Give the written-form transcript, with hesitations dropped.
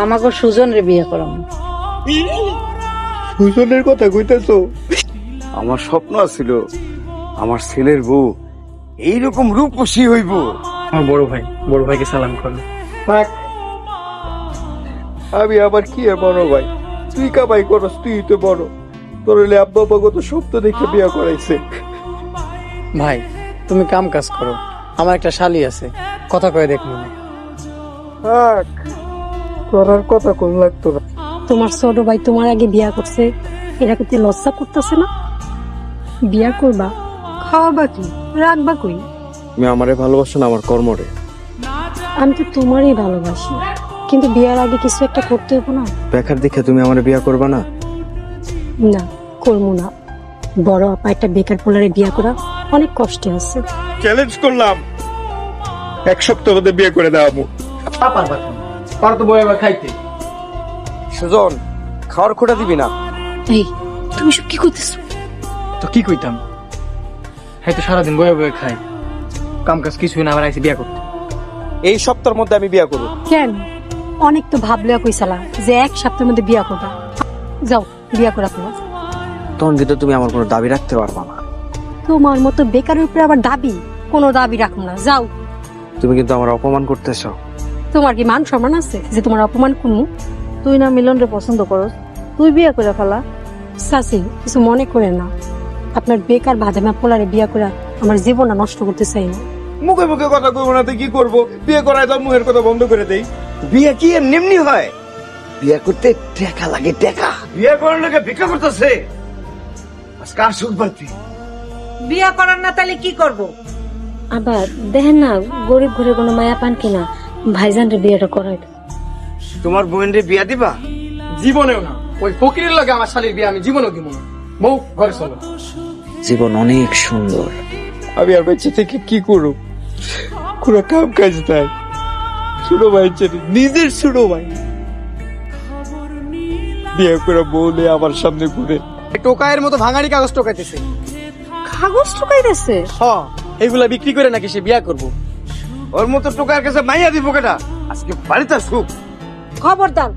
আমাকে সুজন রে বিয়ে করাম। সুজনের কথা কইতেছো? আমার স্বপ্ন ছিল আমার ছেলের বউ এইরকম রূপসী হইব। আমার বড় ভাইকে সালাম করো। আমি আবার কি আর বড় ভাই, তুই কামাই করস, তুই তো বড়। তোর হলে আব্বা আব্বা কত স্বপ্ন দেখে বিয়া করাইছে। ভাই তুমি কাম কাজ করো, আমার একটা শালি আছে, কথা কয়ে দেখবো না। থাক, তোর আর কথা কোন লাগতো না। তোমার ছোট ভাই তোমার আগে বিয়া করছে, এরা কিন্তু লজ্জা করতেছে না? বিয়া করবা, খাওয়াবা কি, রাখবা কই? তুমি আমারে ভালোবাসো না আমার কর্মরে? আমি তো তোমারই ভালোবাসি, কিন্তু বিয়ার আগে কিছু একটা করতে হবো না? বেকার দেখে তুমি আমারে বিয়া করবা না? না, করবো না। বড় আপা একটা বেকার পোলারে বিয়া করা অনেক কষ্টে আছে। চ্যালেঞ্জ করলাম, এক সপ্তাহ মধ্যে বিয়ে করে দেওয়াবো। পারো তো বয়ে খাইতে। সুজন, খাওয়ার খোটা দিবি না? এই, তুমি সব কি করতেছো? তো কি কইতাম, হ্যাঁ তো সারাদিন বয়ে খাই, কাম কাজ কিছুই না, আবার আইসি বিয়া করতে। এই সপ্তাহের মধ্যে আমি বিয়া করব। কেন? অনেক তো ভাবলে কইসালা যে এক সপ্তাহের মধ্যে বিয়া করবা। যাও, বিয়া করা ফেলো। তখন কিন্তু তুমি আমার কোনো দাবি রাখতে পারবা না। তোমার মতো বেকারের উপরে আবার দাবি? কোনো দাবি রাখবো না, যাও। তুমি কিন্তু আমার অপমান করতেছো। তোমার কি মান সম্মান আছে যে তোমার অপমান করবো? তুই না মিলন রে পছন্দ করস, তুই বিয়ে করে ফেলা। চাচি, কিছু মনে করে না, আপনার বেকার বাদামা পোলারে বিয়া করে আমার জীবনটা নষ্ট করতে চাই না। মুখে মুখে কথা কইব না তো কি করব? বিয়ে করায় তো মুখের কথা বন্ধ করে দেই। বিয়ে কি এমনি হয়? বিয়ে করতে টাকা লাগে, টাকা। বিয়ে করার লোকে ভিক্ষা করতেছে। আজকে আর সুখ বাড়তি। বিয়ে করার না তাহলে কি করব? আবার দেখেন না, গরিব ঘরে কোনো মায়া পান কিনা, ভাইজান রে বিয়েটা করাই। তোমার বোনের বিয়া দিবা? জীবনেও না, ওই ফকিরের লগে আমার শালির বিয়ে আমি জীবনেও দিব না। বউ ঘরে চলো। জীবন অনেক সুন্দর। আমি আর বেঁচে থেকে কি করব? কোনো কাম কাজ নাই। ছোট ভাই ছেলে, নিজের ছোট ভাই বিয়ে করে বলে আমার সামনে ঘুরে টোকায়ের মতো ভাঙাড়ি কাগজ টোকাইতেছে। কাগজ ঠুকাইতেছে? এগুলা বিক্রি করে নাকি সে বিয়া করবো। ওর মতো টোকার কাছে মাইয়া দিব কেটা? আজকে বাড়িতে সুখ। খবরদার,